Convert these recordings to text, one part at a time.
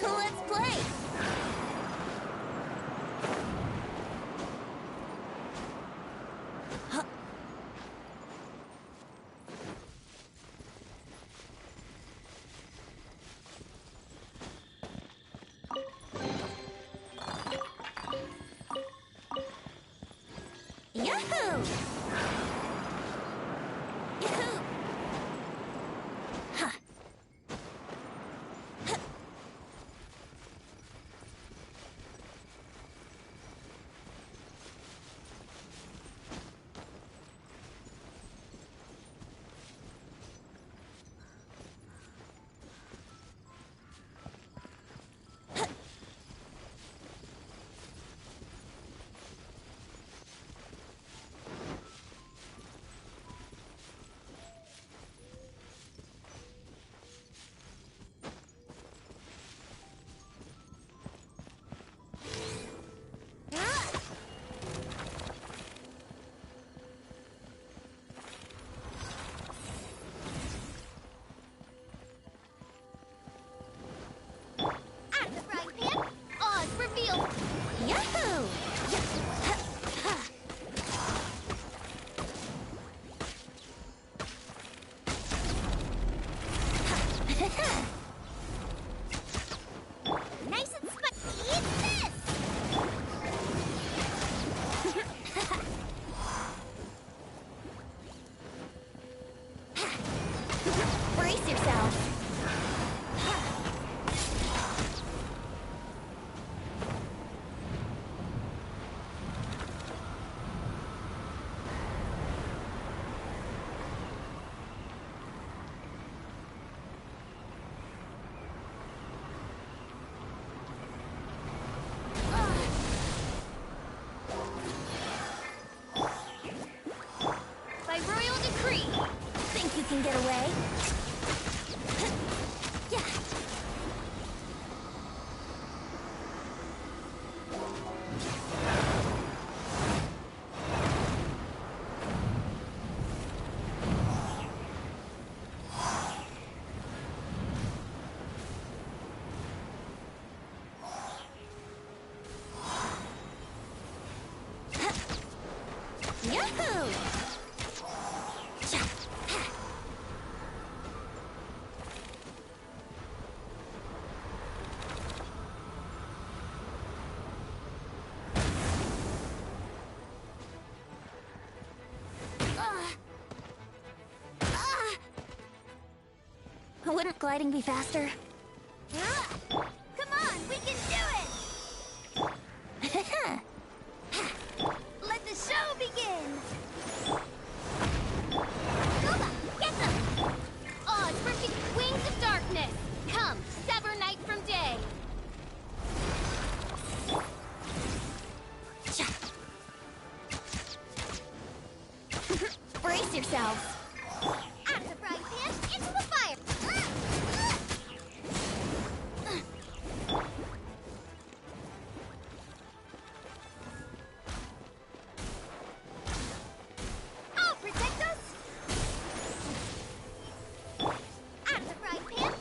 Let's play! Yahoo! Yahoo! Ha! Yahoo! Nice and spicy. Eat this! Brace yourself. By royal decree, think you can get away? Yeah. Yahoo! Wouldn't gliding be faster? Come on, we can do it! Let the show begin! Kuba, get them! Oz, ripping wings of darkness! Come, sever night from day! Brace yourselves! Out of the frying pan, into the fire! I'll protect us! Out of the frying pan!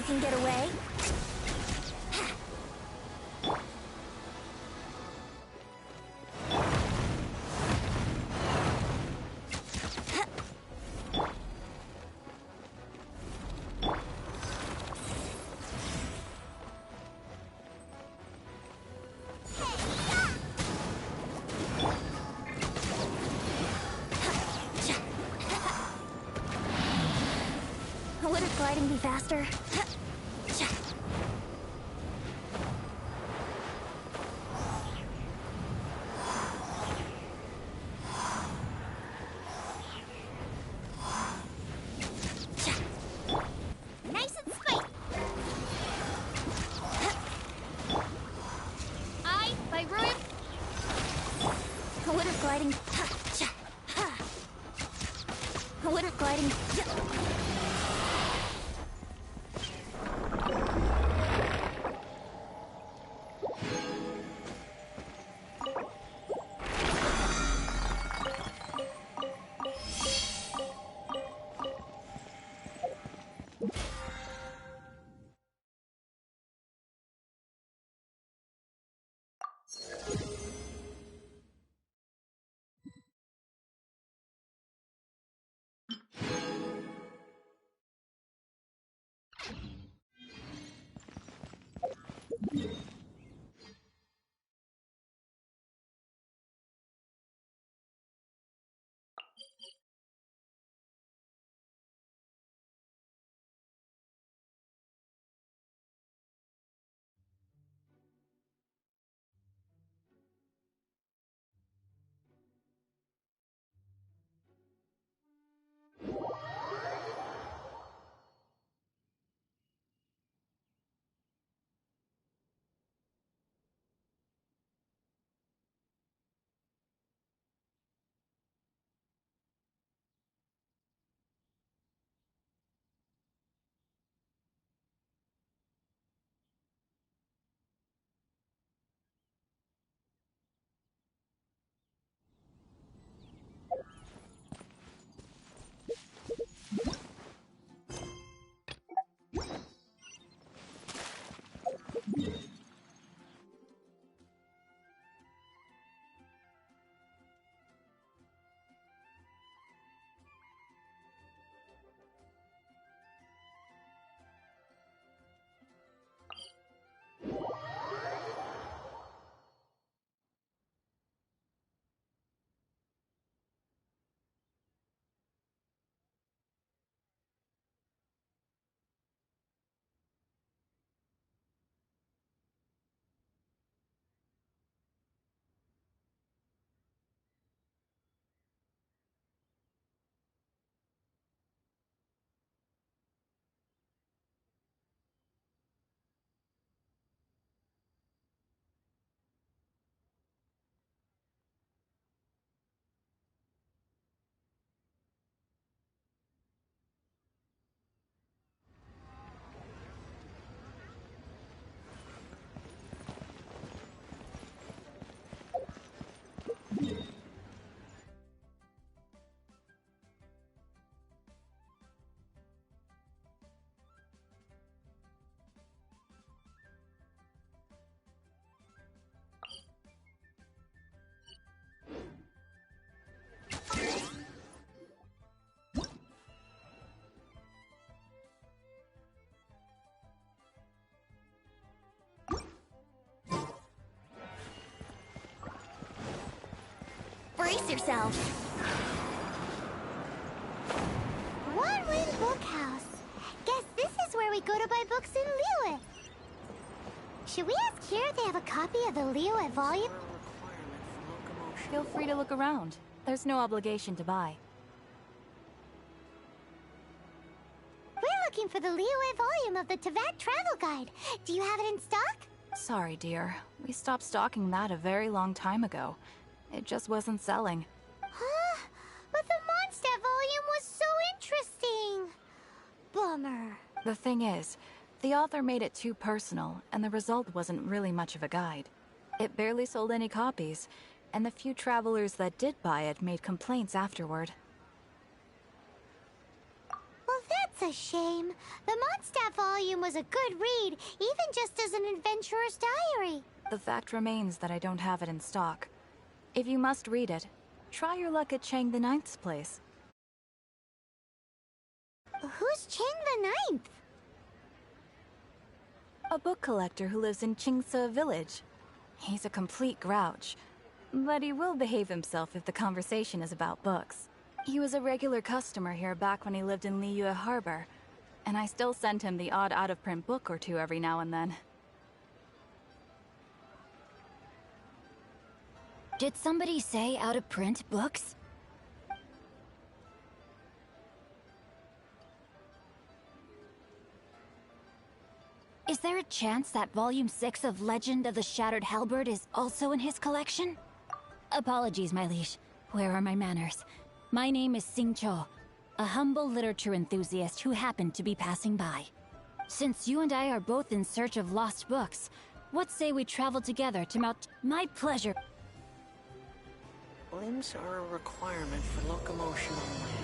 can get away? Wouldn't gliding be faster? Nice and spicy! I, by Ruin... Wouldn't gliding... Wouldn't gliding... Brace yourself! One Wind Bookhouse. Guess this is where we go to buy books in Liyue. Should we ask here if they have a copy of the Liyue volume? Feel free to look around. There's no obligation to buy. We're looking for the Liyue volume of the Teyvat Travel Guide. Do you have it in stock? Sorry, dear. We stopped stocking that a very long time ago. It just wasn't selling. Huh? But the Mondstadt volume was so interesting. Bummer. The thing is, the author made it too personal, and the result wasn't really much of a guide. It barely sold any copies, and the few travelers that did buy it made complaints afterward. Well, that's a shame. The Mondstadt volume was a good read, even just as an adventurer's diary. The fact remains that I don't have it in stock. If you must read it, try your luck at Chang the Ninth's place. Who's Chang the Ninth? A book collector who lives in Qingce Village. He's a complete grouch, but he will behave himself if the conversation is about books. He was a regular customer here back when he lived in Liyue Harbor, and I still send him the odd out-of-print book or two every now and then. Did somebody say out-of-print books? Is there a chance that Volume 6 of Legend of the Shattered Halberd is also in his collection? Apologies, my liege. Where are my manners? My name is Sing Cho, a humble literature enthusiast who happened to be passing by. Since you and I are both in search of lost books, what say we travel together to Mount... My pleasure. Limbs are a requirement for locomotion on land.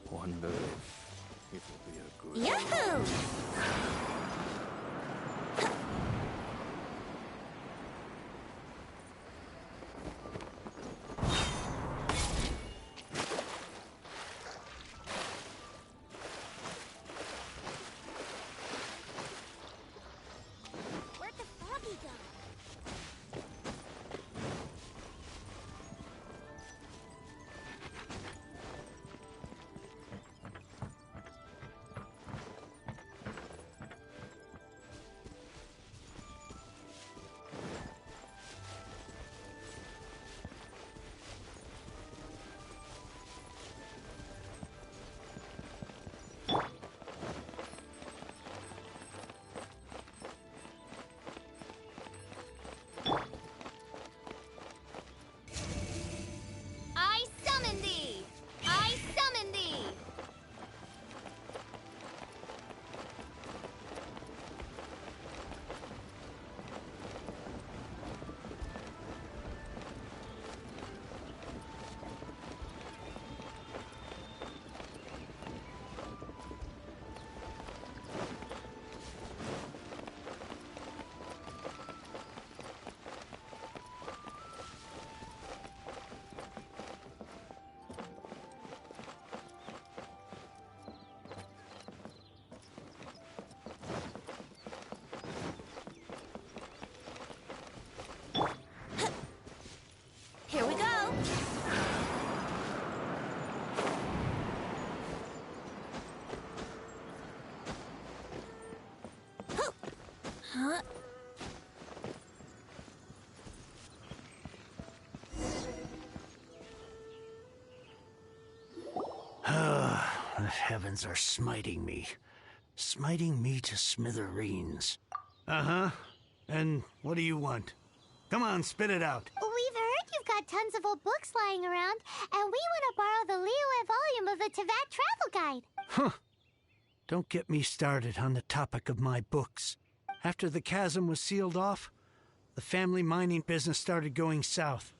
One move. It will be a good... Yahoo! Where'd the froggy go? Huh? The heavens are smiting me. Smiting me to smithereens. Uh-huh. And what do you want? Come on, spit it out. We've heard you've got tons of old books lying around, and we want to borrow the Liyue volume of the Teyvat Travel Guide. Huh. Don't get me started on the topic of my books. After the chasm was sealed off, the family mining business started going south.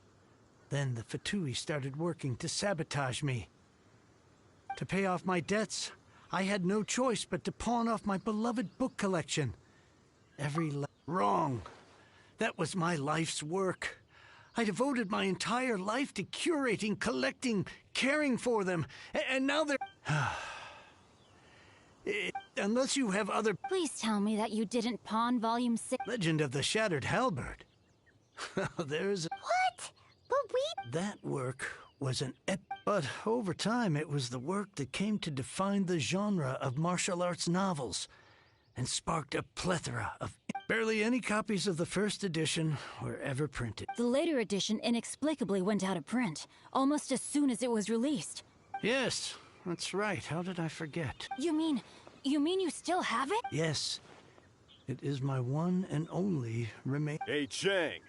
Then the Fatui started working to sabotage me. To pay off my debts, I had no choice but to pawn off my beloved book collection. Wrong. That was my life's work. I devoted my entire life to curating, collecting, caring for them, and now they're... Unless you have other... Please tell me that you didn't pawn Volume 6. Legend of the Shattered Halberd. There's... What? But we... That work was an but over time it was the work that came to define the genre of martial arts novels and sparked a plethora of... Barely any copies of the first edition were ever printed. The later edition inexplicably went out of print, almost as soon as it was released. Yes, that's right. How did I forget? You mean you still have it? Yes. It is my one and only remain... Hey, Chang!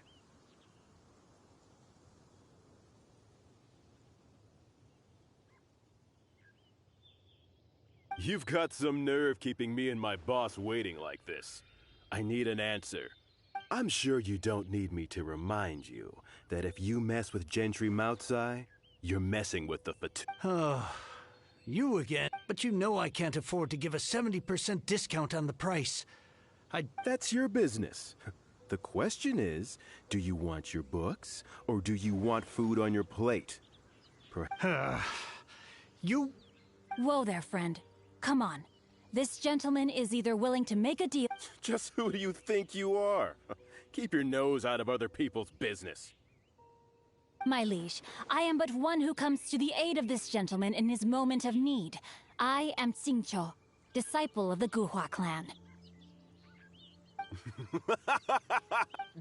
You've got some nerve keeping me and my boss waiting like this. I need an answer. I'm sure you don't need me to remind you that if you mess with Gentry Moutsai, you're messing with the Oh, you again. But you know I can't afford to give a 70% discount on the price. That's your business. The question is, do you want your books, or do you want food on your plate? You... Whoa there, friend. Come on. This gentleman is either willing to make a deal... Just who do you think you are? Keep your nose out of other people's business. My liege, I am but one who comes to the aid of this gentleman in his moment of need. I am Xingqiu, disciple of the Guhua clan.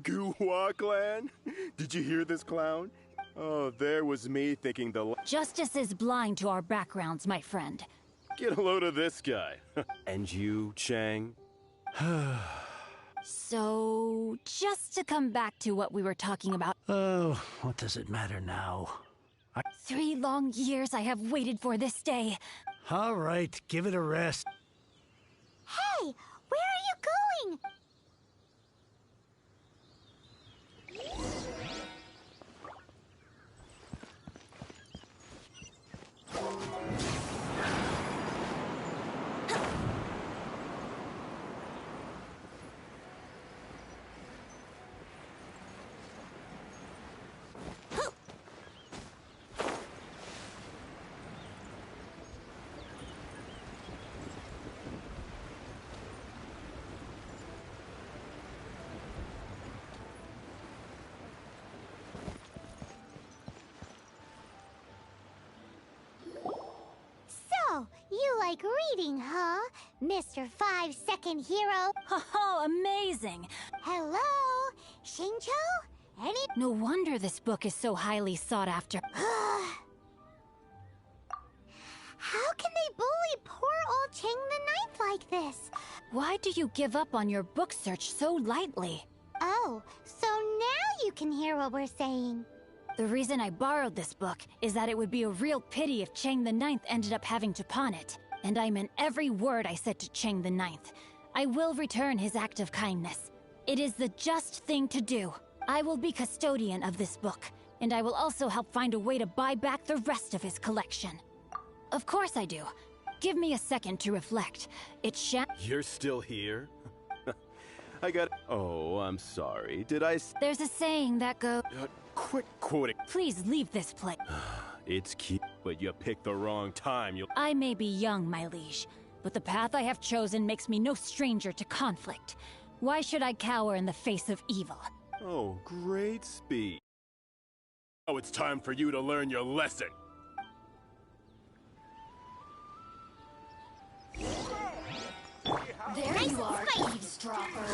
Guhua clan? Did you hear this, clown? Oh, there was me thinking the... Justice is blind to our backgrounds, my friend. Get a load of this guy. And you, Chang? So, just to come back to what we were talking about... Oh, what does it matter now? 3 long years I have waited for this day. All right, give it a rest. Hey, where are you going? So, you like reading, huh? Mr. 5-second hero? Oh, amazing! Hello? Xingqiu? Any... No wonder this book is so highly sought after. How can they bully poor old Chang the Ninth like this? Why do you give up on your book search so lightly? Oh, so now you can hear what we're saying. The reason I borrowed this book is that it would be a real pity if Chang the Ninth ended up having to pawn it. And I meant every word I said to Chang the Ninth. I will return his act of kindness. It is the just thing to do. I will be custodian of this book, and I will also help find a way to buy back the rest of his collection. Of course I do. Give me a second to reflect. It shan't... You're still here? I got... Oh, I'm sorry. Did I... There's a saying that goes... Quit quoting. Please leave this place. It's cute, but you picked the wrong time. I may be young, my liege, but the path I have chosen makes me no stranger to conflict. Why should I cower in the face of evil? Oh, great speech. Oh, it's time for you to learn your lesson. There you are. Eavesdropper.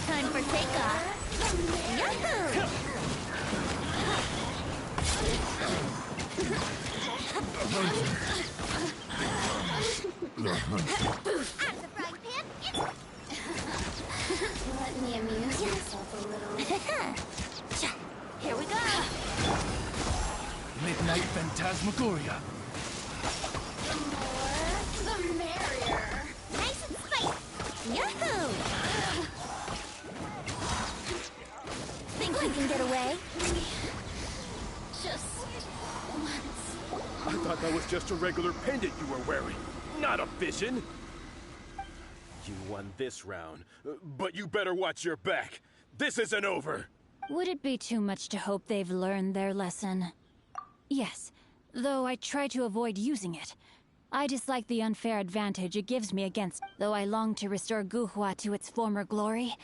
Time for takeoff. Yahoo! Out of the frying pan. Let me amuse myself a little. Here we go. Midnight Phantasmagoria. The merrier. Nice and spicy. Yahoo! Think we can get away? Just once. I thought that was just a regular pendant you were wearing, not a vision. You won this round, but you better watch your back. This isn't over. Would it be too much to hope they've learned their lesson? Yes, though I try to avoid using it. I dislike the unfair advantage it gives me against, though I long to restore Guhua to its former glory.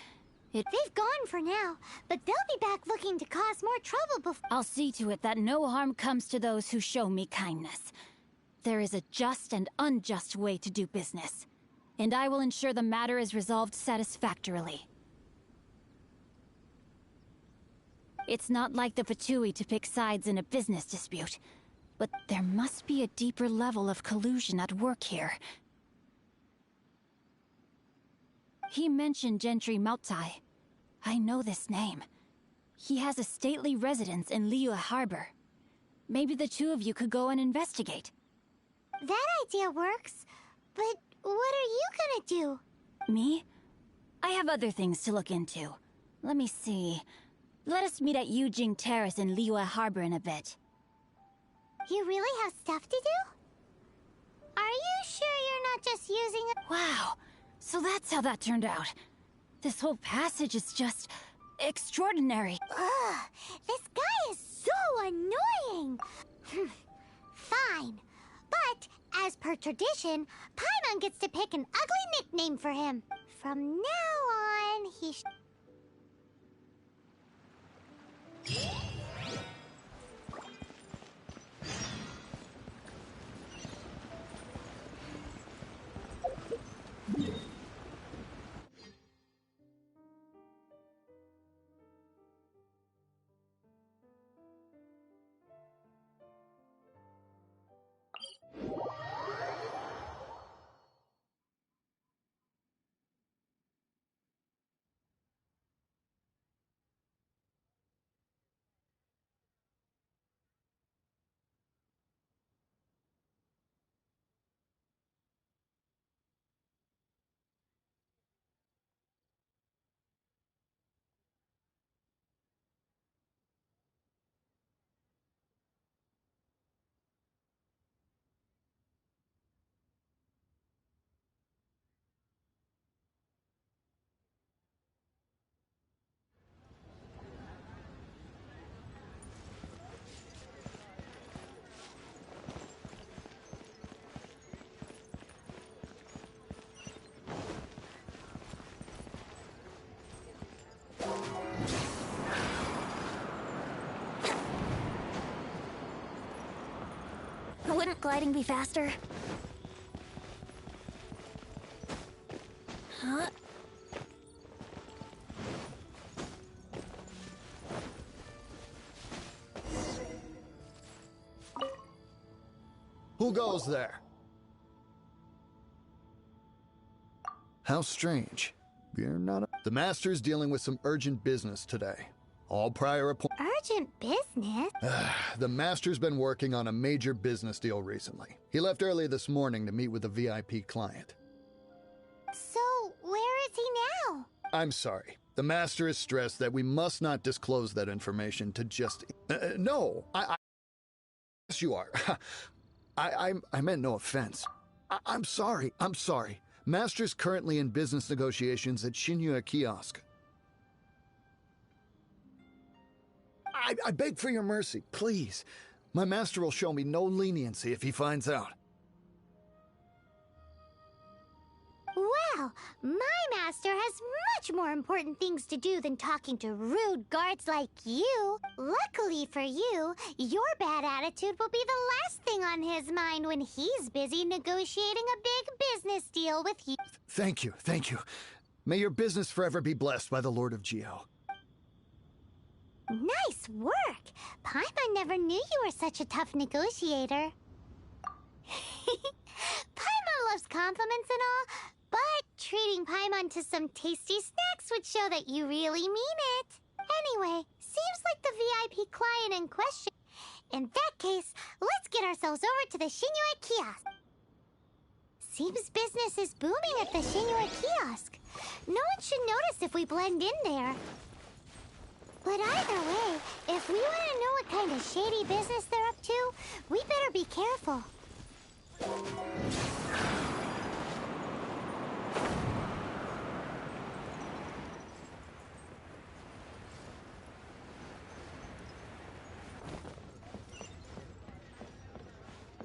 They've gone for now, but they'll be back looking to cause more trouble before. I'll see to it that no harm comes to those who show me kindness. There is a just and unjust way to do business, and I will ensure the matter is resolved satisfactorily. It's not like the Fatui to pick sides in a business dispute, but there must be a deeper level of collusion at work here. He mentioned Gentry Maotai. I know this name. He has a stately residence in Liyue Harbor. Maybe the two of you could go and investigate. That idea works, but what are you gonna do? Me? I have other things to look into. Let me see. Let us meet at Yujing Terrace in Liyue Harbor in a bit. You really have stuff to do? Are you sure you're not just using it? Wow, so that's how that turned out. This whole passage is just extraordinary. Ugh, this guy is so annoying! Fine, but as per tradition, Paimon gets to pick an ugly nickname for him. From now on, he Wouldn't gliding be faster? Huh? Who goes there? How strange. You're not a... The Master's dealing with some urgent business today. All prior appointments... urgent business? The Master's been working on a major business deal recently. He left early this morning to meet with a VIP client. So, where is he now? I'm sorry. The Master is stressed that we must not disclose that information to just... no, yes, you are. I meant no offense. I'm sorry. Master's currently in business negotiations at Shinya Kiosk. I beg for your mercy, please. My master will show me no leniency if he finds out. Well, Well, my master has much more important things to do than talking to rude guards like you. Luckily for you, your bad attitude will be the last thing on his mind when he's busy negotiating a big business deal with you. Thank you, thank you. May your business forever be blessed by the Lord of Geo. Nice work! Paimon never knew you were such a tough negotiator. Paimon loves compliments and all, but treating Paimon to some tasty snacks would show that you really mean it. Anyway, seems like the VIP client in question. In that case, let's get ourselves over to the Shinue kiosk. Seems business is booming at the Shinue kiosk. No one should notice if we blend in there. But either way, if we want to know what kind of shady business they're up to, we better be careful.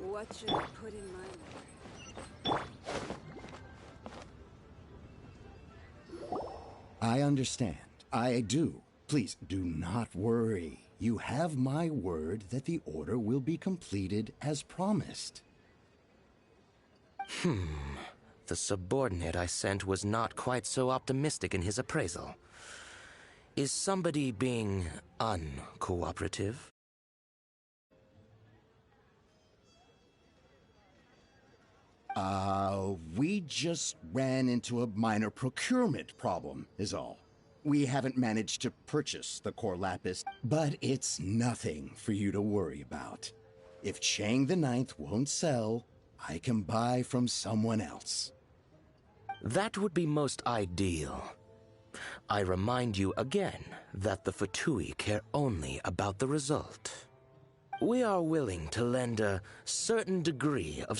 What should I put in my word? I understand. I do. Please, do not worry. You have my word that the order will be completed as promised. The subordinate I sent was not quite so optimistic in his appraisal. Is somebody being uncooperative? We just ran into a minor procurement problem, is all. We haven't managed to purchase the core lapis, but it's nothing for you to worry about. If Chang the Ninth won't sell, I can buy from someone else. That would be most ideal. I remind you again that the Fatui care only about the result. We are willing to lend a certain degree of